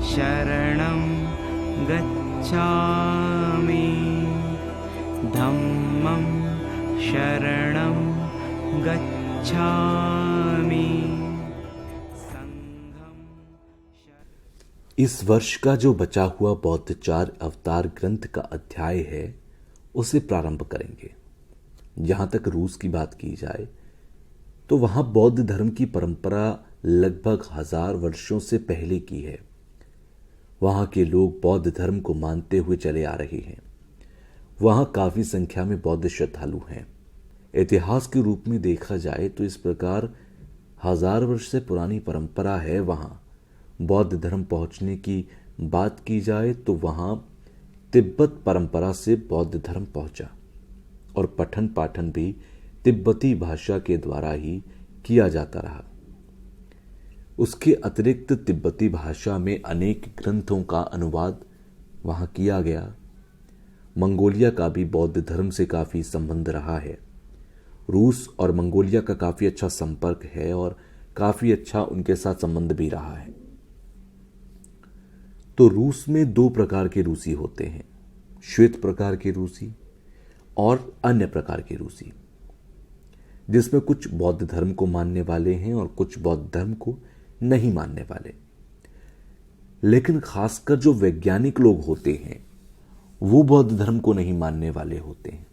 शरणं गच्छामि धम्मं शरणं गच्छामि संघं इस वर्ष का जो बचा हुआ बौद्धाचार्य अवतार ग्रंथ का अध्याय है उसे प्रारंभ करेंगे। जहाँ तक रूस की बात की जाए तो वहाँ बौद्ध धर्म की परंपरा लगभग 1000 वर्षों से पहले की है। वहाँ के लोग बौद्ध धर्म को मानते हुए चले आ रहे हैं। वहाँ काफ़ी संख्या में बौद्ध श्रद्धालु हैं। इतिहास के रूप में देखा जाए तो इस प्रकार 1000 वर्ष से पुरानी परंपरा है। वहाँ बौद्ध धर्म पहुँचने की बात की जाए तो वहाँ तिब्बत परंपरा से बौद्ध धर्म पहुँचा और पठन पाठन भी तिब्बती भाषा के द्वारा ही किया जाता रहा। उसके अतिरिक्त तिब्बती भाषा में अनेक ग्रंथों का अनुवाद वहाँ किया गया। मंगोलिया का भी बौद्ध धर्म से काफ़ी संबंध रहा है। रूस और मंगोलिया का काफ़ी अच्छा संपर्क है और काफ़ी अच्छा उनके साथ संबंध भी रहा है। तो रूस में 2 प्रकार के रूसी होते हैं, श्वेत प्रकार के रूसी और अन्य प्रकार के रूसी, जिसमें कुछ बौद्ध धर्म को मानने वाले हैं और कुछ बौद्ध धर्म को नहीं मानने वाले। लेकिन खासकर जो वैज्ञानिक लोग होते हैं वो बौद्ध धर्म को नहीं मानने वाले होते हैं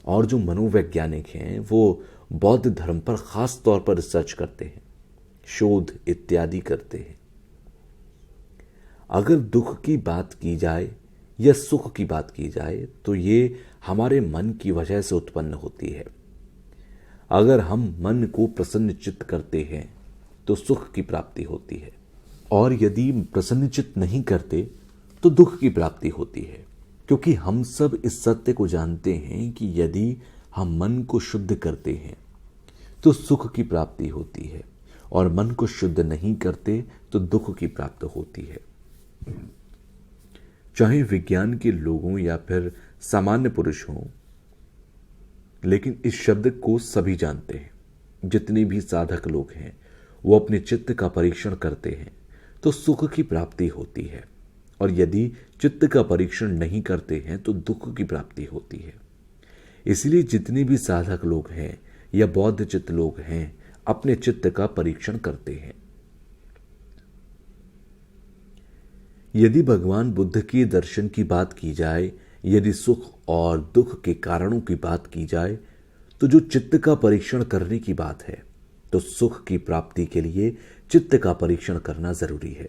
और जो मनोवैज्ञानिक हैं वो बौद्ध धर्म पर खास तौर पर रिसर्च करते हैं, शोध इत्यादि करते हैं। अगर दुख की बात की जाए या सुख की बात की जाए तो ये हमारे मन की वजह से उत्पन्न होती है। अगर हम मन को प्रसन्न चित्त करते हैं तो सुख की प्राप्ति होती है और यदि प्रसन्नचित्त नहीं करते तो दुख की प्राप्ति होती है। क्योंकि हम सब इस सत्य को जानते हैं कि यदि हम मन को शुद्ध करते हैं तो सुख की प्राप्ति होती है और मन को शुद्ध नहीं करते तो दुख की प्राप्ति होती है। चाहे विज्ञान के लोगों या फिर सामान्य पुरुष हों, लेकिन इस शब्द को सभी जानते हैं। जितने भी साधक लोग हैं वो अपने चित्त का परीक्षण करते हैं तो सुख की प्राप्ति होती है और यदि चित्त का परीक्षण नहीं करते हैं तो दुख की प्राप्ति होती है। इसलिए जितने भी साधक लोग हैं या बौद्ध चित्त लोग हैं अपने चित्त का परीक्षण करते हैं। यदि भगवान बुद्ध के दर्शन की बात की जाए, यदि सुख और दुख के कारणों की बात की जाए तो जो चित्त का परीक्षण करने की बात है तो सुख की प्राप्ति के लिए चित्त का परीक्षण करना जरूरी है।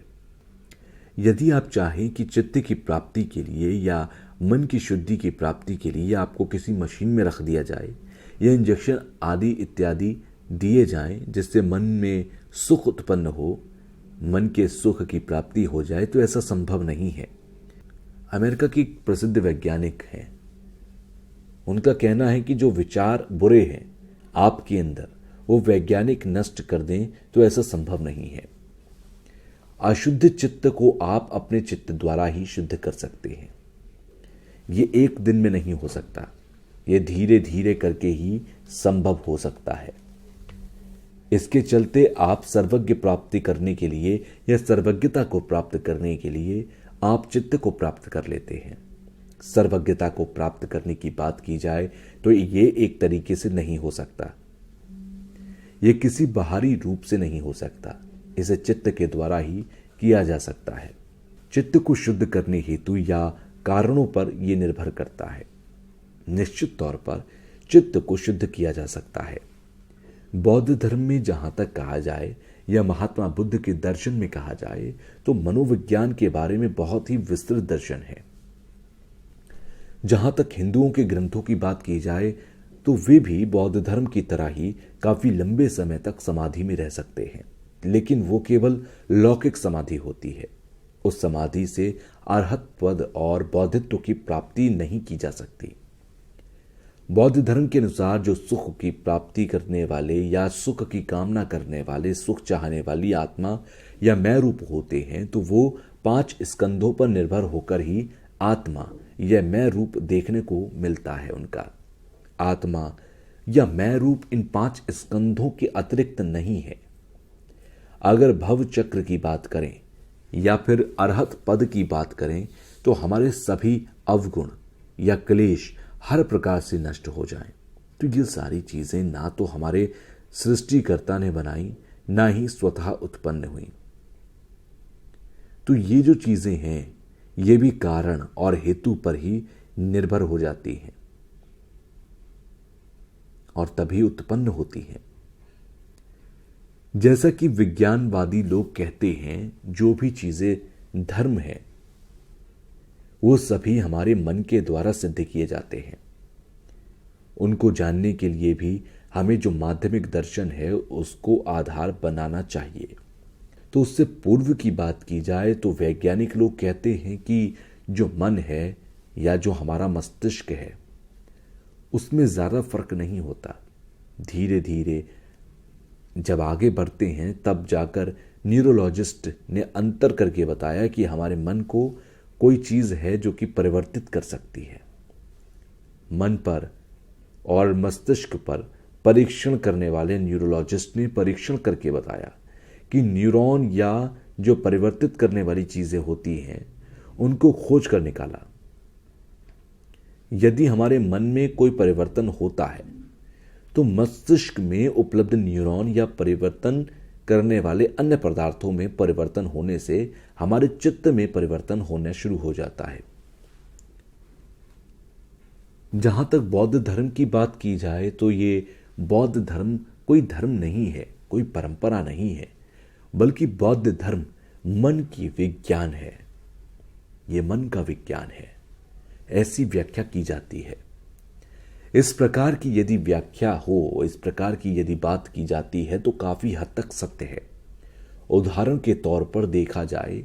यदि आप चाहें कि चित्त की प्राप्ति के लिए या मन की शुद्धि की प्राप्ति के लिए आपको किसी मशीन में रख दिया जाए या इंजेक्शन आदि इत्यादि दिए जाएं जिससे मन में सुख उत्पन्न हो, मन के सुख की प्राप्ति हो जाए, तो ऐसा संभव नहीं है। अमेरिका की प्रसिद्ध वैज्ञानिक हैं, उनका कहना है कि जो विचार बुरे हैं आपके अंदर वो वैज्ञानिक नष्ट कर दें तो ऐसा संभव नहीं है। अशुद्ध चित्त को आप अपने चित्त द्वारा ही शुद्ध कर सकते हैं। ये एक दिन में नहीं हो सकता, ये धीरे धीरे करके ही संभव हो सकता है। इसके चलते आप सर्वज्ञ प्राप्ति करने के लिए या सर्वज्ञता को प्राप्त करने के लिए आप चित्त को प्राप्त कर लेते हैं। सर्वज्ञता को प्राप्त करने की बात की जाए तो ये एक तरीके से नहीं हो सकता, ये किसी बाहरी रूप से नहीं हो सकता, इसे चित्त के द्वारा ही किया जा सकता है। चित्त को शुद्ध करने हेतु या कारणों पर यह निर्भर करता है। निश्चित तौर पर चित्त को शुद्ध किया जा सकता है। बौद्ध धर्म में जहां तक कहा जाए या महात्मा बुद्ध के दर्शन में कहा जाए तो मनोविज्ञान के बारे में बहुत ही विस्तृत दर्शन है। जहां तक हिंदुओं के ग्रंथों की बात की जाए तो वे भी बौद्ध धर्म की तरह ही काफी लंबे समय तक समाधि में रह सकते हैं, लेकिन वो केवल लौकिक समाधि होती है। उस समाधि से अरहत पद और बौद्धित्व की प्राप्ति नहीं की जा सकती। बौद्ध धर्म के अनुसार जो सुख की प्राप्ति करने वाले या सुख की कामना करने वाले, सुख चाहने वाली आत्मा या मैं रूप होते हैं तो वो 5 स्कंधों पर निर्भर होकर ही आत्मा या मैं रूप देखने को मिलता है। उनका आत्मा या मैं रूप इन 5 स्कंधों के अतिरिक्त नहीं है। अगर भव चक्र की बात करें या फिर अरहत पद की बात करें तो हमारे सभी अवगुण या क्लेश हर प्रकार से नष्ट हो जाएं। तो ये सारी चीजें ना तो हमारे सृष्टिकर्ता ने बनाई, ना ही स्वतः उत्पन्न हुई। तो ये जो चीजें हैं ये भी कारण और हेतु पर ही निर्भर हो जाती हैं और तभी उत्पन्न होती हैं। जैसा कि विज्ञानवादी लोग कहते हैं, जो भी चीजें धर्म है वो सभी हमारे मन के द्वारा सिद्ध किए जाते हैं। उनको जानने के लिए भी हमें जो माध्यमिक दर्शन है उसको आधार बनाना चाहिए। तो उससे पूर्व की बात की जाए तो वैज्ञानिक लोग कहते हैं कि जो मन है या जो हमारा मस्तिष्क है उसमें ज़्यादा फर्क नहीं होता। धीरे धीरे जब आगे बढ़ते हैं तब जाकर न्यूरोलॉजिस्ट ने अंतर करके बताया कि हमारे मन को कोई चीज़ है जो कि परिवर्तित कर सकती है। मन पर और मस्तिष्क पर परीक्षण करने वाले न्यूरोलॉजिस्ट ने परीक्षण करके बताया कि न्यूरॉन या जो परिवर्तित करने वाली चीजें होती हैं उनको खोज कर निकाला। यदि हमारे मन में कोई परिवर्तन होता है तो मस्तिष्क में उपलब्ध न्यूरॉन या परिवर्तन करने वाले अन्य पदार्थों में परिवर्तन होने से हमारे चित्त में परिवर्तन होना शुरू हो जाता है। जहां तक बौद्ध धर्म की बात की जाए तो ये बौद्ध धर्म कोई धर्म नहीं है, कोई परंपरा नहीं है, बल्कि बौद्ध धर्म मन की विज्ञान है। ये मन का विज्ञान है, ऐसी व्याख्या की जाती है। इस प्रकार की यदि व्याख्या हो, इस प्रकार की यदि बात की जाती है तो काफी हद तक सत्य है। उदाहरण के तौर पर देखा जाए,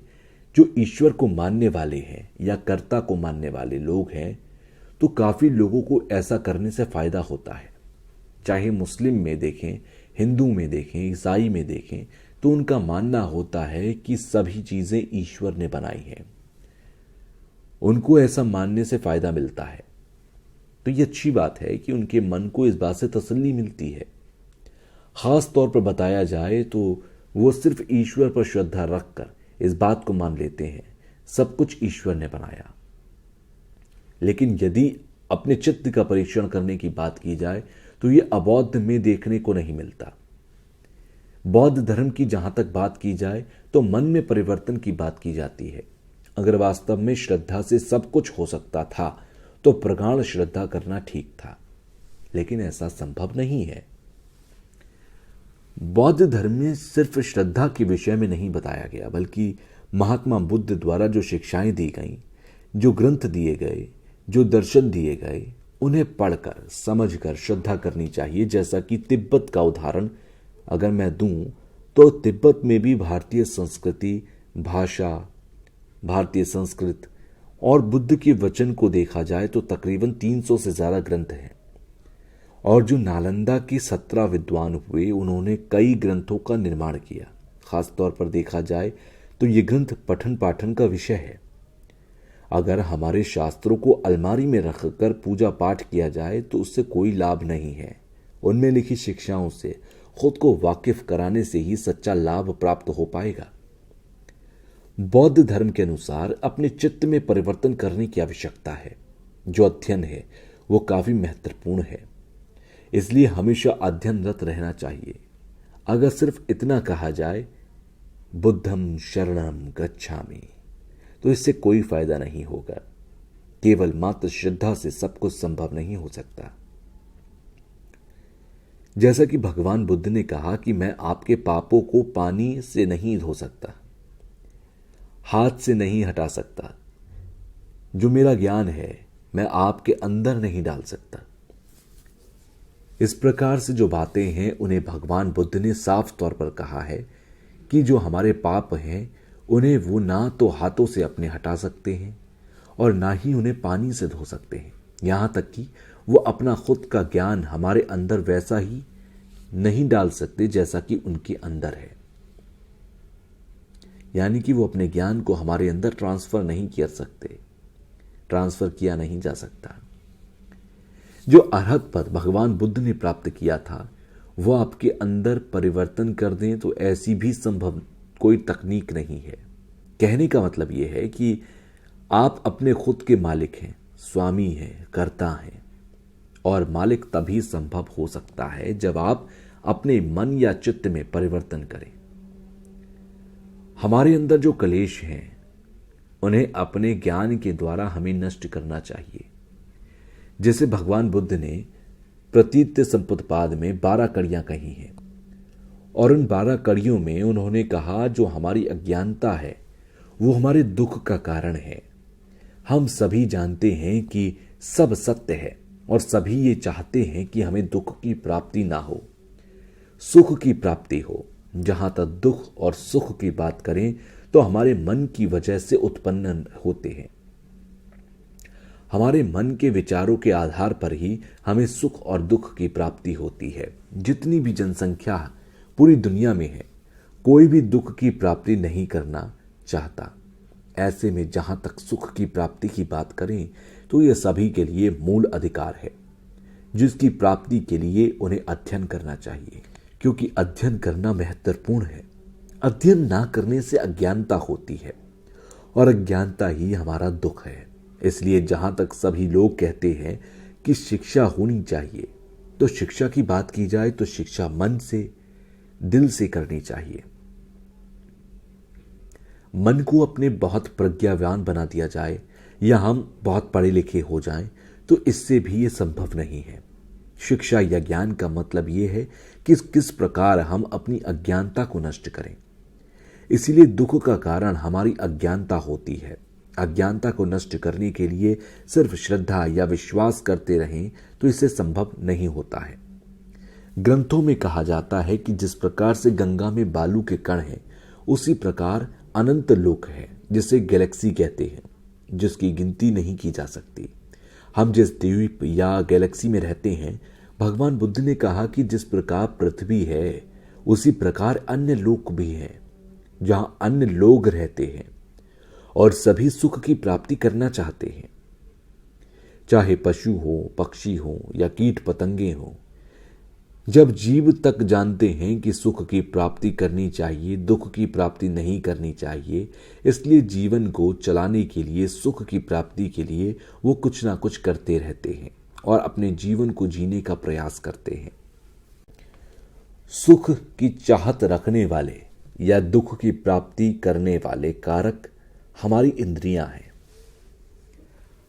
जो ईश्वर को मानने वाले हैं या कर्ता को मानने वाले लोग हैं तो काफी लोगों को ऐसा करने से फायदा होता है। चाहे मुस्लिम में देखें, हिंदू में देखें, ईसाई में देखें, तो उनका मानना होता है कि सभी चीजें ईश्वर ने बनाई हैं। उनको ऐसा मानने से फायदा मिलता है। तो ये अच्छी बात है कि उनके मन को इस बात से तसल्ली मिलती है। खास तौर पर बताया जाए तो वो सिर्फ ईश्वर पर श्रद्धा रखकर इस बात को मान लेते हैं सब कुछ ईश्वर ने बनाया। लेकिन यदि अपने चित्त का परीक्षण करने की बात की जाए तो ये अबौद्ध में देखने को नहीं मिलता। बौद्ध धर्म की जहां तक बात की जाए तो मन में परिवर्तन की बात की जाती है। अगर वास्तव में श्रद्धा से सब कुछ हो सकता था तो प्रगाढ़ श्रद्धा करना ठीक था, लेकिन ऐसा संभव नहीं है। बौद्ध धर्म में सिर्फ श्रद्धा के विषय में नहीं बताया गया, बल्कि महात्मा बुद्ध द्वारा जो शिक्षाएं दी गईं, जो ग्रंथ दिए गए, जो दर्शन दिए गए, उन्हें पढ़कर समझकर श्रद्धा करनी चाहिए। जैसा कि तिब्बत का उदाहरण अगर मैं दूं तो तिब्बत में भी भारतीय संस्कृति, भाषा, भारतीय संस्कृत और बुद्ध के वचन को देखा जाए तो तकरीबन 300 से ज्यादा ग्रंथ हैं। और जो नालंदा के 17 विद्वान हुए उन्होंने कई ग्रंथों का निर्माण किया। खास तौर पर देखा जाए तो ये ग्रंथ पठन पाठन का विषय है। अगर हमारे शास्त्रों को अलमारी में रखकर पूजा पाठ किया जाए तो उससे कोई लाभ नहीं है। उनमें लिखी शिक्षाओं से खुद को वाकिफ कराने से ही सच्चा लाभ प्राप्त हो पाएगा। बौद्ध धर्म के अनुसार अपने चित्त में परिवर्तन करने की आवश्यकता है। जो अध्ययन है वो काफी महत्वपूर्ण है, इसलिए हमेशा अध्ययनरत रहना चाहिए। अगर सिर्फ इतना कहा जाए बुद्धम शरणम गच्छामि तो इससे कोई फायदा नहीं होगा। केवल मात्र श्रद्धा से सब कुछ संभव नहीं हो सकता। जैसा कि भगवान बुद्ध ने कहा कि मैं आपके पापों को पानी से नहीं धो सकता, हाथ से नहीं हटा सकता, जो मेरा ज्ञान है मैं आपके अंदर नहीं डाल सकता। इस प्रकार से जो बातें हैं उन्हें भगवान बुद्ध ने साफ तौर पर कहा है कि जो हमारे पाप हैं उन्हें वो ना तो हाथों से अपने हटा सकते हैं और ना ही उन्हें पानी से धो सकते हैं। यहां तक कि वो अपना खुद का ज्ञान हमारे अंदर वैसा ही नहीं डाल सकते जैसा कि उनके अंदर है। यानी कि वो अपने ज्ञान को हमारे अंदर ट्रांसफर नहीं कर सकते, ट्रांसफर किया नहीं जा सकता। जो अरहत पद भगवान बुद्ध ने प्राप्त किया था वो आपके अंदर परिवर्तन कर दें तो ऐसी भी संभव कोई तकनीक नहीं है। कहने का मतलब यह है कि आप अपने खुद के मालिक हैं, स्वामी हैं, कर्ता हैं। और मालिक तभी संभव हो सकता है जब आप अपने मन या चित्त में परिवर्तन करें। हमारे अंदर जो कलेश हैं उन्हें अपने ज्ञान के द्वारा हमें नष्ट करना चाहिए। जैसे भगवान बुद्ध ने प्रतीत्य संपुटपाद में 12 कड़ियां कही हैं और उन 12 कड़ियों में उन्होंने कहा जो हमारी अज्ञानता है वो हमारे दुख का कारण है। हम सभी जानते हैं कि सब सत्य है और सभी ये चाहते हैं कि हमें दुख की प्राप्ति ना हो, सुख की प्राप्ति हो। जहां तक दुख और सुख की बात करें तो हमारे मन की वजह से उत्पन्न होते हैं। हमारे मन के विचारों के आधार पर ही हमें सुख और दुख की प्राप्ति होती है। जितनी भी जनसंख्या पूरी दुनिया में है, कोई भी दुख की प्राप्ति नहीं करना चाहता। ऐसे में जहां तक सुख की प्राप्ति की बात करें तो यह सभी के लिए मूल अधिकार है, जिसकी प्राप्ति के लिए उन्हें अध्ययन करना चाहिए, क्योंकि अध्ययन करना महत्वपूर्ण है। अध्ययन ना करने से अज्ञानता होती है और अज्ञानता ही हमारा दुख है। इसलिए जहां तक सभी लोग कहते हैं कि शिक्षा होनी चाहिए, तो शिक्षा की बात की जाए तो शिक्षा मन से, दिल से करनी चाहिए। मन को अपने बहुत प्रज्ञावान बना दिया जाए या हम बहुत पढ़े लिखे हो जाएं तो इससे भी ये संभव नहीं है। शिक्षा या ज्ञान का मतलब ये है कि किस प्रकार हम अपनी अज्ञानता को नष्ट करें। इसीलिए दुख का कारण हमारी अज्ञानता होती है। अज्ञानता को नष्ट करने के लिए सिर्फ श्रद्धा या विश्वास करते रहें तो इससे संभव नहीं होता है। ग्रंथों में कहा जाता है कि जिस प्रकार से गंगा में बालू के कण हैं, उसी प्रकार अनंत लोक है, जिसे गैलेक्सी कहते हैं, जिसकी गिनती नहीं की जा सकती। हम जिस द्वीप या गैलेक्सी में रहते हैं, भगवान बुद्ध ने कहा कि जिस प्रकार पृथ्वी है उसी प्रकार अन्य लोक भी है, जहां अन्य लोग रहते हैं और सभी सुख की प्राप्ति करना चाहते हैं। चाहे पशु हो, पक्षी हो या कीट पतंगे हो, जब जीव तक जानते हैं कि सुख की प्राप्ति करनी चाहिए, दुख की प्राप्ति नहीं करनी चाहिए, इसलिए जीवन को चलाने के लिए, सुख की प्राप्ति के लिए वो कुछ ना कुछ करते रहते हैं और अपने जीवन को जीने का प्रयास करते हैं। सुख की चाहत रखने वाले या दुख की प्राप्ति करने वाले कारक हमारी इंद्रियां हैं।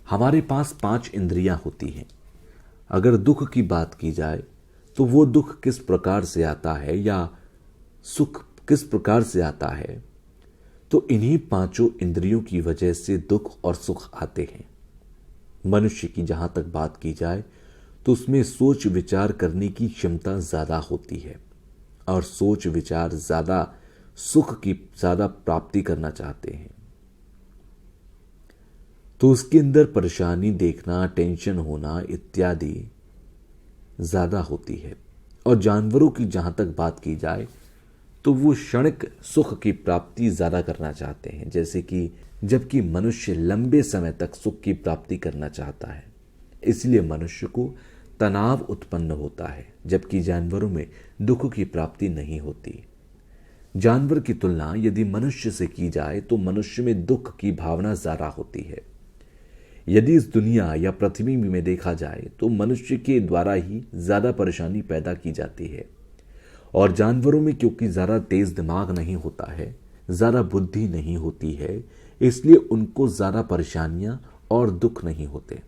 हमारे पास 5 इंद्रियां होती हैं। अगर दुख की बात की जाए तो वो दुख किस प्रकार से आता है या सुख किस प्रकार से आता है, तो इन्हीं 5 इंद्रियों की वजह से दुख और सुख आते हैं। मनुष्य की जहां तक बात की जाए तो उसमें सोच विचार करने की क्षमता ज्यादा होती है और सोच विचार ज्यादा सुख की ज्यादा प्राप्ति करना चाहते हैं, तो उसके अंदर परेशानी देखना, टेंशन होना इत्यादि ज्यादा होती है। और जानवरों की जहां तक बात की जाए तो वो क्षणिक सुख की प्राप्ति ज्यादा करना चाहते हैं, जैसे कि जबकि मनुष्य लंबे समय तक सुख की प्राप्ति करना चाहता है, इसलिए मनुष्य को तनाव उत्पन्न होता है, जबकि जानवरों में दुख की प्राप्ति नहीं होती। जानवर की तुलना यदि मनुष्य से की जाए तो मनुष्य में दुख की भावना ज्यादा होती है। यदि इस दुनिया या पृथ्वी में देखा जाए तो मनुष्य के द्वारा ही ज्यादा परेशानी पैदा की जाती है और जानवरों में क्योंकि ज्यादा तेज दिमाग नहीं होता है, ज्यादा बुद्धि नहीं होती है, इसलिए उनको ज्यादा परेशानियां और दुख नहीं होते।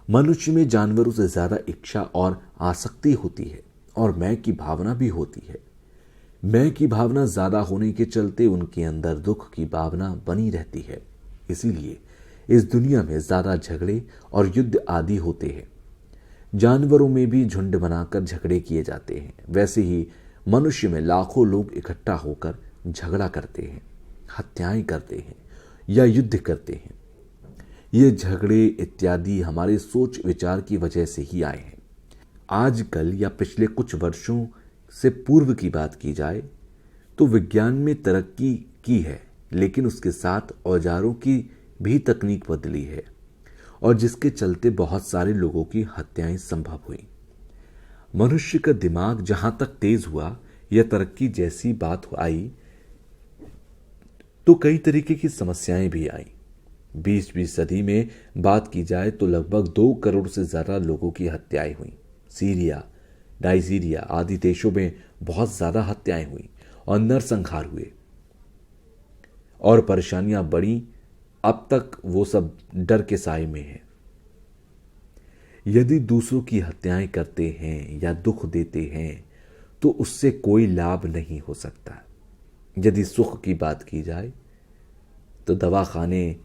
मनुष्य में जानवरों से ज्यादा इच्छा और आसक्ति होती है और मैं की भावना भी होती है। मैं की भावना ज्यादा होने के चलते उनके अंदर दुख की भावना बनी रहती है। इसीलिए इस दुनिया में ज्यादा झगड़े और युद्ध आदि होते हैं। जानवरों में भी झुंड बनाकर झगड़े किए जाते हैं, वैसे ही मनुष्य में लाखों लोग इकट्ठा होकर झगड़ा करते हैं, हत्याएं करते हैं या युद्ध करते हैं। ये झगड़े इत्यादि हमारे सोच विचार की वजह से ही आए हैं। आजकल या पिछले कुछ वर्षों से पूर्व की बात की जाए तो विज्ञान में तरक्की की है, लेकिन उसके साथ औजारों की भी तकनीक बदली है और जिसके चलते बहुत सारे लोगों की हत्याएं संभव हुई। मनुष्य का दिमाग जहां तक तेज हुआ या तरक्की जैसी बात आई, तो कई तरीके की समस्याएं भी आई। 20वीं सदी में बात की जाए तो लगभग 2 करोड़ से ज्यादा लोगों की हत्याएं हुई। सीरिया, नाइजीरिया आदि देशों में बहुत ज्यादा हत्याएं हुई और नरसंहार हुए और परेशानियां बढ़ी। अब तक वो सब डर के साए में है। यदि दूसरों की हत्याएं करते हैं या दुख देते हैं तो उससे कोई लाभ नहीं हो सकता। यदि सुख की बात की जाए तो दवा खाने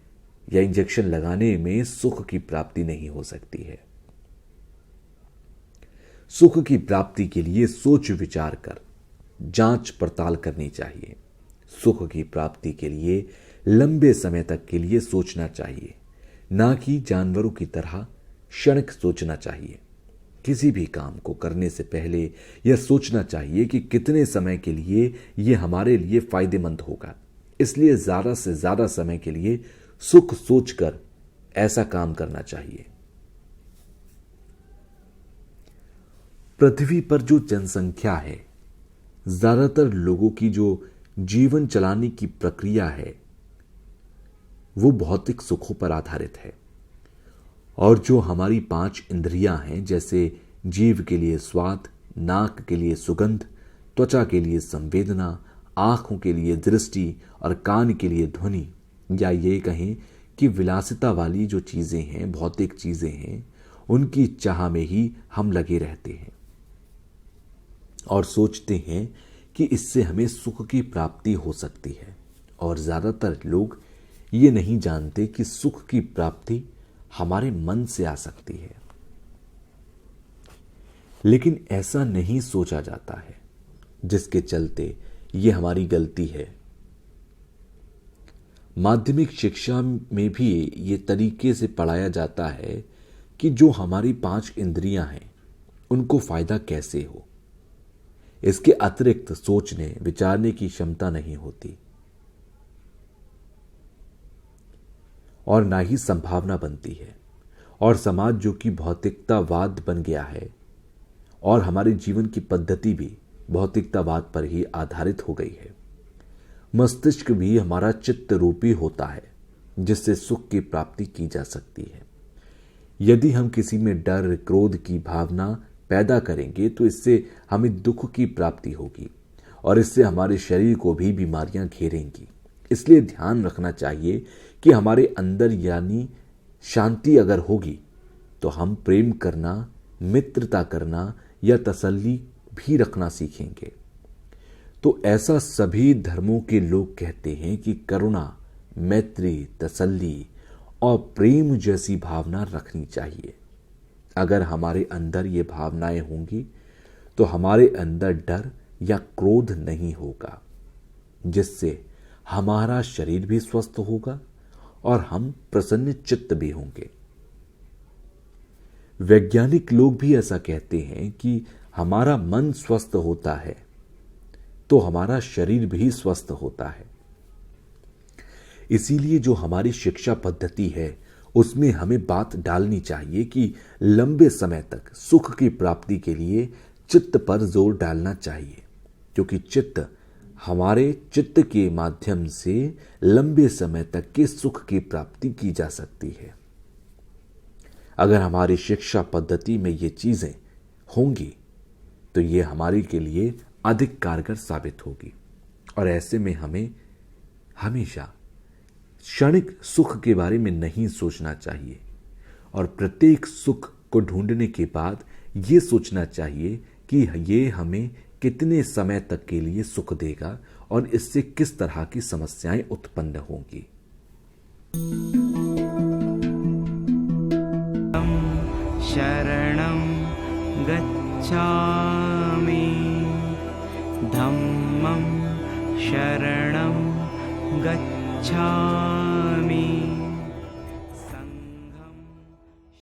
या इंजेक्शन लगाने में सुख की प्राप्ति नहीं हो सकती है। सुख की प्राप्ति के लिए सोच विचार कर जांच पड़ताल करनी चाहिए। सुख की प्राप्ति के लिए लंबे समय तक के लिए सोचना चाहिए, ना कि जानवरों की तरह क्षणिक सोचना चाहिए। किसी भी काम को करने से पहले यह सोचना चाहिए कि कितने समय के लिए यह हमारे लिए फायदेमंद होगा। इसलिए ज्यादा से ज्यादा समय के लिए सुख सोचकर ऐसा काम करना चाहिए। पृथ्वी पर जो जनसंख्या है, ज्यादातर लोगों की जो जीवन चलाने की प्रक्रिया है वो भौतिक सुखों पर आधारित है। और जो हमारी 5 इंद्रियां हैं, जैसे जीव के लिए स्वाद, नाक के लिए सुगंध, त्वचा के लिए संवेदना, आंखों के लिए दृष्टि और कान के लिए ध्वनि, या ये कहें कि विलासिता वाली जो चीजें हैं, भौतिक चीजें हैं, उनकी चाह में ही हम लगे रहते हैं और सोचते हैं कि इससे हमें सुख की प्राप्ति हो सकती है। और ज्यादातर लोग ये नहीं जानते कि सुख की प्राप्ति हमारे मन से आ सकती है। लेकिन ऐसा नहीं सोचा जाता है, जिसके चलते ये हमारी गलती है। माध्यमिक शिक्षा में भी ये तरीके से पढ़ाया जाता है कि जो हमारी 5 इंद्रियां हैं उनको फायदा कैसे हो। इसके अतिरिक्त सोचने विचारने की क्षमता नहीं होती और ना ही संभावना बनती है। और समाज जो कि भौतिकतावाद बन गया है और हमारे जीवन की पद्धति भी भौतिकतावाद पर ही आधारित हो गई है। मस्तिष्क भी हमारा चित्त रूपी होता है, जिससे सुख की प्राप्ति की जा सकती है। यदि हम किसी में डर, क्रोध की भावना पैदा करेंगे तो इससे हमें दुख की प्राप्ति होगी और इससे हमारे शरीर को भी बीमारियां घेरेंगी। इसलिए ध्यान रखना चाहिए कि हमारे अंदर यानी शांति अगर होगी तो हम प्रेम करना, मित्रता करना या तसल्ली भी रखना सीखेंगे। तो ऐसा सभी धर्मों के लोग कहते हैं कि करुणा, मैत्री, तसल्ली और प्रेम जैसी भावना रखनी चाहिए। अगर हमारे अंदर ये भावनाएं होंगी तो हमारे अंदर डर या क्रोध नहीं होगा, जिससे हमारा शरीर भी स्वस्थ होगा और हम प्रसन्न चित्त भी होंगे। वैज्ञानिक लोग भी ऐसा कहते हैं कि हमारा मन स्वस्थ होता है तो हमारा शरीर भी स्वस्थ होता है। इसीलिए जो हमारी शिक्षा पद्धति है उसमें हमें बात डालनी चाहिए कि लंबे समय तक सुख की प्राप्ति के लिए चित्त पर जोर डालना चाहिए, क्योंकि चित्त हमारे चित्त के माध्यम से लंबे समय तक के सुख की प्राप्ति की जा सकती है। अगर हमारी शिक्षा पद्धति में ये चीजें होंगी तो ये हमारे के लिए अधिक कारगर साबित होगी। और ऐसे में हमें हमेशा क्षणिक सुख के बारे में नहीं सोचना चाहिए और प्रत्येक सुख को ढूंढने के बाद ये सोचना चाहिए कि ये हमें कितने समय तक के लिए सुख देगा और इससे किस तरह की समस्याएं उत्पन्न होंगी। शरणं गच्छामि, धम्मं शरणं गच्छामि।